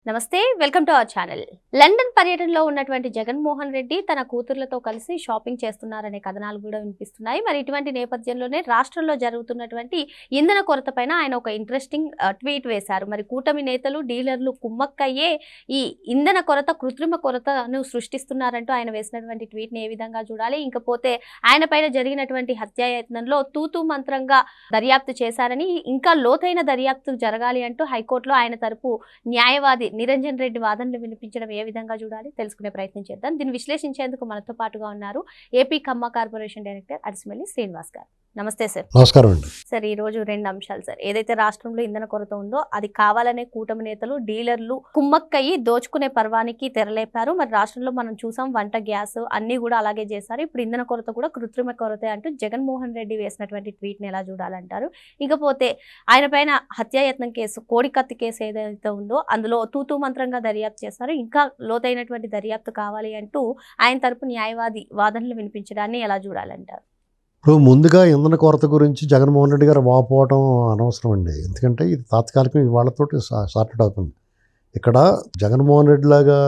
నమస్తే, welcome to our channel. London పర్యటనలో ఉన్నటువంటి జగన్మోహన్ రెడ్డి తన కూతుర్లతో కలిసి షాపింగ్ చేస్తున్నారనే కథనాలు కూడా వినిపిస్తున్నాయి. మరి ఇటువంటి నేపథ్యంలోనే రాష్ట్రంలో జరుగుతున్నటువంటి ఇంధన కొరత పైన ఆయన ఒక ఇంట్రెస్టింగ్ ట్వీట్ వేశారు. మరి కూటమి నేతలు, డీలర్లు కుమ్మక్కయ్యే ఈ ఇంధన కొరత, కృత్రిమ కొరతను సృష్టిస్తున్నారంటూ ఆయన వేసినటువంటి ట్వీట్ని ఏ విధంగా చూడాలి? ఇంకపోతే ఆయన పైన జరిగినటువంటి హత్యాయత్నంలో తూతూ మంత్రంగా దర్యాప్తు చేశారని, ఇంకా లోతైన దర్యాప్తు జరగాలి అంటూ హైకోర్టులో ఆయన తరపు న్యాయవాది నిరంజన్ రెడ్డి వాదనలు వినిపించడం ఏ విధంగా చూడాలి తెలుసుకునే ప్రయత్నం చేద్దాం. దీన్ని విశ్లేషించేందుకు మనతో పాటుగా ఉన్నారు AP ఖమ్మ corporation director Adusumilli Srinivas గారు. నమస్తే సార్. నమస్కారం అండి. సార్, ఈ రోజు రెండు అంశాలు సార్. ఏదైతే రాష్ట్రంలో ఇంధన కొరత ఉందో అది కావాలనే కూటమి నేతలు, డీలర్లు కుమ్మక్కయ్యి దోచుకునే పర్వానికి తెరలేపారు. మరి రాష్ట్రంలో మనం చూసాం, వంట గ్యాస్ అన్ని కూడా అలాగే చేశారు. ఇప్పుడు ఇంధన కొరత కూడా కృత్రిమ కొరత అంటూ జగన్మోహన్ రెడ్డి వేసినటువంటి ట్వీట్ని ఎలా చూడాలంటారు? ఇకపోతే ఆయన పైన హత్యాయత్నం కేసు, కోడికత్తి కేసు ఏదైతే ఉందో అందులో తూతూ మంత్రంగా దర్యాప్తు చేశారు. ఇంకా లోతైనటువంటి దర్యాప్తు కావాలి అంటూ ఆయన తరపు న్యాయవాది వాదనలు వినిపించడాన్ని ఎలా చూడాలంటారు? ఇప్పుడు ముందుగా ఇంధన కొరత గురించి జగన్మోహన్ రెడ్డి గారు వాపోవటం అనవసరం అండి. ఎందుకంటే ఇది తాత్కాలికం, ఇవాళతోటి సార్టెడ్ అవుతుంది. ఇక్కడ జగన్మోహన్ రెడ్డి లాగా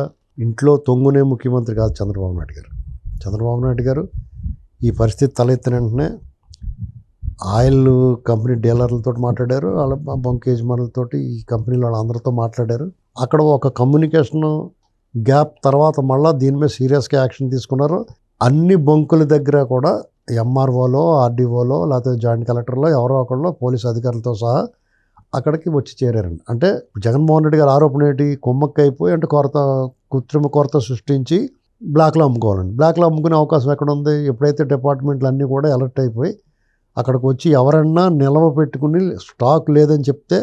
ఇంట్లో తొంగునే ముఖ్యమంత్రి కాదు చంద్రబాబు నాయుడు గారు. చంద్రబాబు నాయుడు గారు ఈ పరిస్థితి తలెత్తిన వెంటనే ఆయిల్ కంపెనీ డీలర్లతో మాట్లాడారు, వాళ్ళ బంక్ యజమానులతోటి ఈ కంపెనీల వాళ్ళందరితో మాట్లాడారు. అక్కడ ఒక కమ్యూనికేషన్ గ్యాప్ తర్వాత మళ్ళీ దీని మీద సీరియస్గా యాక్షన్ తీసుకున్నారు. అన్ని బంకుల దగ్గర కూడా ఎంఆర్ఓలో, ఆర్డీఓలో, లేకపోతే జాయింట్ కలెక్టర్లో ఎవరో ఒకళ్ళు పోలీసు అధికారులతో సహా అక్కడికి వచ్చి చేరారండి. అంటే జగన్మోహన్ రెడ్డి గారు ఆరోపణ ఏంటి? కుమ్మక్క అయిపోయి అంటే కృత్రిమ కొరత సృష్టించి బ్లాక్లో అమ్ముకోవాలండి. బ్లాక్లో అమ్ముకునే అవకాశం ఎక్కడ ఉంది? ఎప్పుడైతే డిపార్ట్మెంట్లు అన్నీ కూడా అలర్ట్ అయిపోయి అక్కడికి వచ్చి ఎవరన్నా నిల్వ పెట్టుకుని స్టాక్ లేదని చెప్తే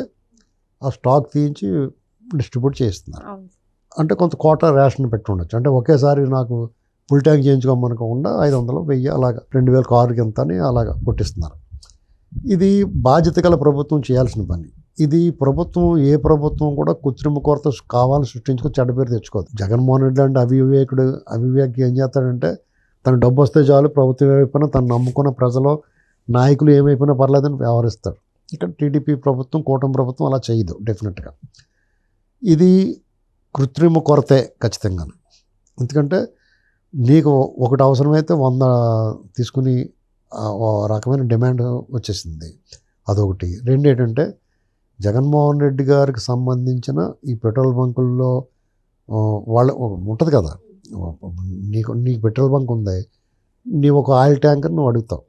ఆ స్టాక్ తీయించి డిస్ట్రిబ్యూట్ చేస్తున్నారు. అంటే కొంత కోటా రేషన్ పెట్టి ఉండొచ్చు. అంటే ఒకేసారి నాకు ఫుల్ ట్యాంక్ చేయించుకోమనుకోకుండా 500, 1000 అలాగా 2000 కారుకి ఎంత అని అలాగా కొట్టిస్తున్నారు. ఇది బాధ్యత గల ప్రభుత్వం చేయాల్సిన పని. ఇది ప్రభుత్వం, ఏ ప్రభుత్వం కూడా కృత్రిమ కొరత కావాలని సృష్టించుకొని చెడ్డ పేరు తెచ్చుకోదు. జగన్మోహన్ రెడ్డి అంటే అవివేకి ఏం చేస్తాడంటే తన డబ్బు వస్తే చాలు, ప్రభుత్వం ఏమైపోయినా తను నమ్ముకున్న ప్రజలు, నాయకులు ఏమైపోయినా పర్లేదని వ్యవహరిస్తారు. ఇక్కడ టీడీపీ ప్రభుత్వం, కూటమి ప్రభుత్వం అలా చేయదు డెఫినెట్గా. ఇది కృత్రిమ కొరతే ఖచ్చితంగా. ఎందుకంటే నీకు ఒకటి అవసరమైతే 100 తీసుకుని రకమైన డిమాండ్ వచ్చేసింది. అదొకటి. రెండు ఏంటంటే జగన్మోహన్ రెడ్డి గారికి సంబంధించిన ఈ పెట్రోల్ బంకుల్లో వాళ్ళ ఉంటుంది కదా, నీకు పెట్రోల్ బంక్ ఉంది, నీవు ఒక ఆయిల్ ట్యాంకర్ నువ్వు అడుగుతావు,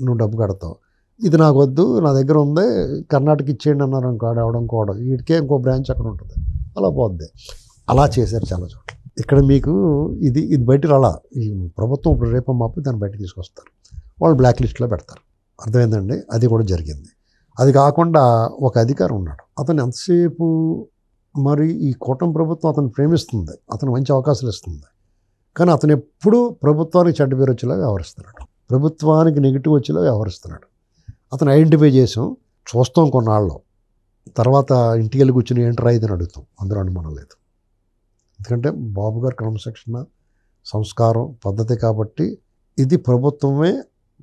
నువ్వు డబ్బు కడతావు. ఇది నాకు వద్దు, నా దగ్గర ఉంది, కర్ణాటక ఇచ్చేయండి అన్నారు అనుకో, అవడం కూడా వీటికే ఇంకో బ్రాంచ్ అక్కడ ఉంటుంది, అలా పోద్ది. అలా చేశారు చాలా చోట్ల. ఇక్కడ మీకు ఇది బయట రాలా. ఈ ప్రభుత్వం ఇప్పుడు రేపు మాపు దాన్ని బయట తీసుకొస్తారు, వాళ్ళు బ్లాక్ లిస్ట్లో పెడతారు. అర్థమైందండి? అది కూడా జరిగింది. అది కాకుండా ఒక అధికారి ఉన్నాడు, అతను ఎంతసేపు మరి ఈ కూటమి ప్రభుత్వం అతను ప్రేమిస్తుంది, అతను మంచి అవకాశాలు ఇస్తుంది, కానీ అతను ఎప్పుడూ ప్రభుత్వానికి చెడ్డ పేరు వచ్చేలా వ్యవహరిస్తున్నాడు, ప్రభుత్వానికి నెగిటివ్ వచ్చేలా వ్యవహరిస్తున్నాడు. అతను ఐడెంటిఫై చేసాం, చూస్తాం కొన్నాళ్ళు, తర్వాత ఇంటికి వెళ్ళి కూర్చొని ఏంట్రా ఇది అని అడుగుతాం, అందులో అనుమానం లేదు. ఎందుకంటే బాబు గారు క్రమశిక్షణ, సంస్కారం, పద్ధతి కాబట్టి ఇది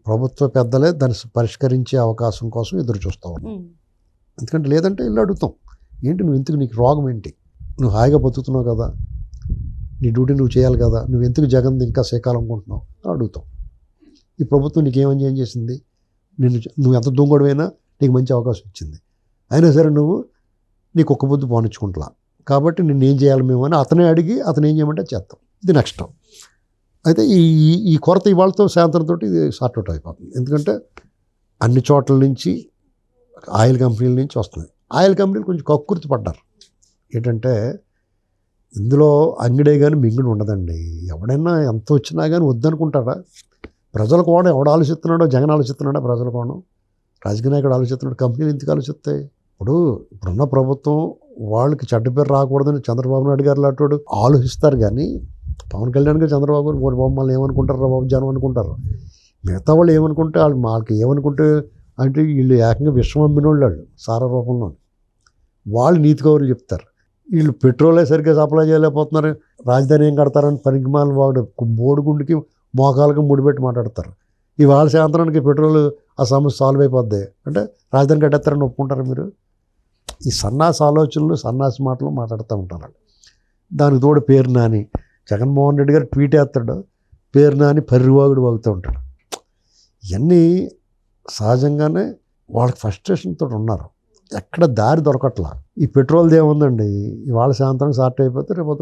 ప్రభుత్వ పెద్దలే దాన్ని పరిష్కరించే అవకాశం కోసం ఎదురు చూస్తాం. ఎందుకంటే లేదంటే ఇల్లు అడుగుతాం, ఏంటి నువ్వు ఎందుకు, నీకు రోగం ఏంటి, నువ్వు హాయిగా బతుకుతున్నావు కదా, నీ డ్యూటీ నువ్వు చేయాలి కదా, నువ్వు ఎందుకు జగన్ ఇంకా సేకాలనుకుంటున్నావు అని అడుగుతాం. ఈ ప్రభుత్వం నీకేమని ఏం చేసింది? నువ్వు ఎంత దొంగడువైనా నీకు మంచి అవకాశం ఇచ్చింది, అయినా సరే నువ్వు నీకు ఒక్క బుద్ధి పోనిచ్చుకుంటా, కాబట్టి నిన్ను ఏం చేయాలి మేము అని అతనే అడిగి అతను ఏం చేయమంటే చేస్తాం. ఇది నెక్స్ట్. అయితే ఈ కొరత ఇవాళతో సాయంత్రంతో ఇది సార్ట్అవుట్ అయిపోతుంది. ఎందుకంటే అన్ని చోట్ల నుంచి ఆయిల్ కంపెనీల నుంచి వస్తుంది. ఆయిల్ కంపెనీలు కొంచెం కక్కుర్తి పడ్డారు. ఏంటంటే ఇందులో అంగిడే కానీ మింగుడు ఉండదండి. ఎవడైనా ఎంత వచ్చినా కానీ వద్దనుకుంటారా? ప్రజల కోణం ఎవడు ఆలోచిస్తున్నాడో, జగన్ ఆలోచిస్తున్నాడో, ప్రజల కోణం రాజకీయ నాయకుడు ఆలోచిస్తున్నాడు, కంపెనీలు ఎందుకు ఆలోచిస్తాయి? ఇప్పుడున్న ప్రభుత్వం వాళ్ళకి చెడ్డ పేరు రాకూడదని చంద్రబాబు నాయుడు గారు లాంటి ఆలోచిస్తారు. కానీ పవన్ కళ్యాణ్ గారు, చంద్రబాబు గారు మమ్మల్ని ఏమనుకుంటారు బాబు జనం అనుకుంటారు. మిగతా వాళ్ళు ఏమనుకుంటే వాళ్ళకి ఏమనుకుంటే అంటే వీళ్ళు ఏకంగా విషం అమ్మిన వాళ్ళు సారా రూపంలో వాళ్ళు నీతి కౌరులు చెప్తారు. వీళ్ళు పెట్రోలే సరిగ్గా సప్లై చేయలేకపోతున్నారు, రాజధాని ఏం కడతారని పనికిమాలిన వాడు బోడిగుండికి మోకాలకు ముడిపెట్టి మాట్లాడతారు. ఇవాళ సాయంత్రానికి పెట్రోల్ ఆ సమస్య సాల్వ్ అయిపోద్ది అంటే రాజధాని కట్టేస్తారని ఒప్పుకుంటారు మీరు? ఈ సన్నాసి ఆలోచనలు సన్నాసి మాటలు మాట్లాడుతూ ఉంటారు వాళ్ళు. దానికి తోడు పేరు నాని, జగన్మోహన్ రెడ్డి గారు ట్వీట్ వేస్తాడు, పేరు నాని పరివాగుడు వాగుతూ ఉంటాడు. ఇవన్నీ సహజంగానే వాళ్ళకి ఫ్రస్ట్రేషన్తో ఉన్నారు. ఎక్కడ దారి దొరకట్లా. ఈ పెట్రోల్ది ఏముందండి, ఇవాళ సాయంత్రం షార్ట్ అయిపోతే రేపు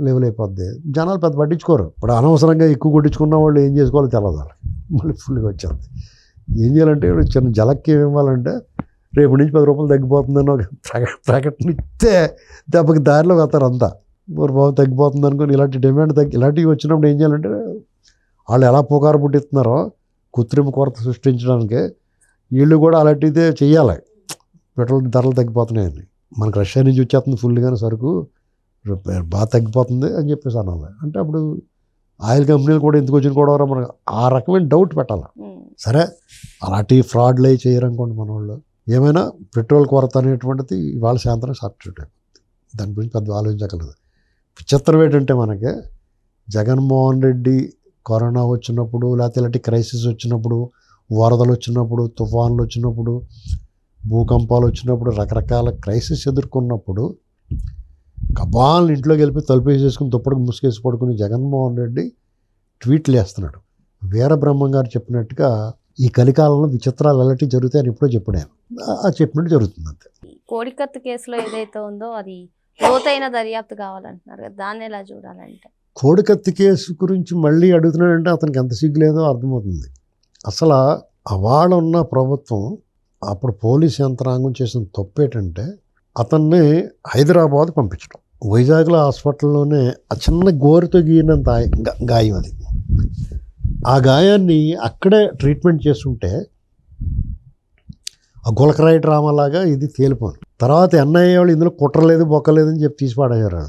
లెవెల్ అయిపోద్ది. జనాలు పెద్ద పట్టించుకోరు. ఇప్పుడు అనవసరంగా ఎక్కువ కొట్టించుకున్న వాళ్ళు ఏం చేసుకోవాలో తెలియదు వాళ్ళకి. మళ్ళీ ఫుల్గా వచ్చేది. ఏం చేయాలంటే చిన్న జలక్కి ఏమి ఇవ్వాలంటే రేపు నుంచి 10 రూపాయలు తగ్గిపోతుందని ఒక ప్రకటన ఇస్తే దెబ్బకి దారిలో వస్తారు అంతా. మరి బాబు తగ్గిపోతుంది అనుకుని ఇలాంటి డిమాండ్ ఇలాంటివి వచ్చినప్పుడు ఏం చేయాలంటే వాళ్ళు ఎలా పుకారు పుట్టిస్తున్నారో కృత్రిమ కొరత సృష్టించడానికి వీళ్ళు కూడా అలాంటిదే చెయ్యాలి. పెట్రోల్ ధరలు తగ్గిపోతున్నాయని, మనకు రష్యా నుంచి వచ్చేస్తుంది ఫుల్గానే సరుకు, బాగా తగ్గిపోతుంది అని చెప్పేసి అనాలి. అంటే అప్పుడు ఆయిల్ కంపెనీలు కూడా ఎందుకు వచ్చిన కూడా మనకు ఆ రకమైన డౌట్ పెట్టాలి. సరే అలాంటి ఫ్రాడ్లు అవి చేయరనుకోండి మన వాళ్ళు. ఏమైనా పెట్రోల్ కొరత అనేటువంటిది ఇవాళ సాయంత్రం సబ్స్టిట్యూట్ అయిపోతుంది. దాని గురించి పెద్ద ఆలోచించగలదు. విచిత్రం ఏంటంటే మనకి జగన్మోహన్ రెడ్డి కరోనా వచ్చినప్పుడు, లేకపోతే ఇలాంటి క్రైసిస్ వచ్చినప్పుడు, వరదలు వచ్చినప్పుడు, తుఫాన్లు వచ్చినప్పుడు, భూకంపాలు వచ్చినప్పుడు, రకరకాల క్రైసిస్ ఎదుర్కొన్నప్పుడు కబాల్ని ఇంట్లోకి వెళ్ళిపోయి తలుపేసి చేసుకుని దుప్పటికి ముసుగేసి పడుకుని జగన్మోహన్ రెడ్డి ట్వీట్లు వేస్తున్నాడు. వీరబ్రహ్మం గారు చెప్పినట్టుగా ఈ కలికాలంలో విచిత్రాలు ఎలాంటివి జరుగుతాయని ఎప్పుడో చెప్పాను. ఆ చెప్పినట్టు జరుగుతుంది అంతే. కోడికత్తి కేసులో ఏదైతే ఉందో అది లోతైన దర్యాప్తు కావాలంటున్నారు కదా, దాన్ని ఎలా చూడాలంటే? కోడికత్తి కేసు గురించి మళ్ళీ అడుగుతున్నాడంటే అతనికి ఎంత సిగ్గులేదో అర్థమవుతుంది. అసలు అవాళ ఉన్న ప్రభుత్వం అప్పుడు పోలీస్ యంత్రాంగం చేసిన తప్పేటంటే అతన్ని హైదరాబాద్ పంపించడం. వైజాగ్లో హాస్పిటల్లోనే ఆ చిన్న గోరుతో గీరినంత గాయం అది. ఆ గాయాన్ని అక్కడే ట్రీట్మెంట్ చేస్తుంటే ఆ గులకరాయి డ్రామాలాగా ఇది తేలిపోను. తర్వాత ఎన్ఐఏ వాళ్ళు ఇందులో కుట్రలేదు బొక్కలేదని చెప్పి తీసిపాడయ్యారు.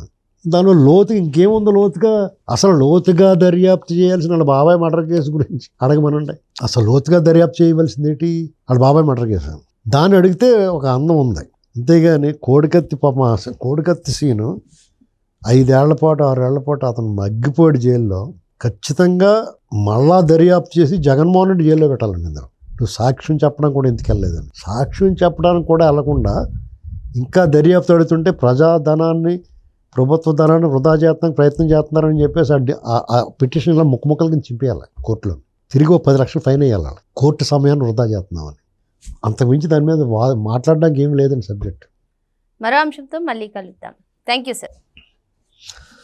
దానిలో లోతు ఇంకేముందో లోతుగా, అసలు లోతుగా దర్యాప్తు చేయాల్సిన వాళ్ళ బాబాయ్ మర్డర్ కేసు గురించి అడగమనండి. అసలు లోతుగా దర్యాప్తు చేయవలసింది ఏంటి? వాళ్ళ బాబాయ్ మర్డర్ కేసు. దాన్ని అడిగితే ఒక అందం ఉంది. అంతేగాని కోడికత్తి కోడికత్తి సీను 5 ఏళ్ల పాటు 6 ఏళ్ల పాటు అతను మగ్గిపోయాడు జైల్లో. ఖచ్చితంగా మళ్ళా దర్యాప్తు చేసి జగన్మోహన్ రెడ్డి జైల్లో పెట్టాలండి. ఇందులో నువ్వు సాక్ష్యం చెప్పడం కూడా ఎందుకు వెళ్ళలేదని, సాక్ష్యం చెప్పడానికి కూడా వెళ్లకుండా ఇంకా దర్యాప్తు అడుగుతుంటే ప్రజాధనాన్ని, ప్రభుత్వ ధనాన్ని వృధా చేస్తానికి ప్రయత్నం చేస్తున్నారని చెప్పేసి ఆ పిటిషన్లో ముక్కముక్కల కింద చింపేయాలి కోర్టులో. తిరిగి 10 లక్షలు ఫైన్ వేయాలి. కోర్టు సమయాన్ని వృధా చేస్తున్నామని. అంతకుమించి దాని మీద మాట్లాడడానికి ఏమి లేదండి సబ్జెక్ట్. మరో అంశంతో మళ్ళీ కలుద్దాం. Thank you sir.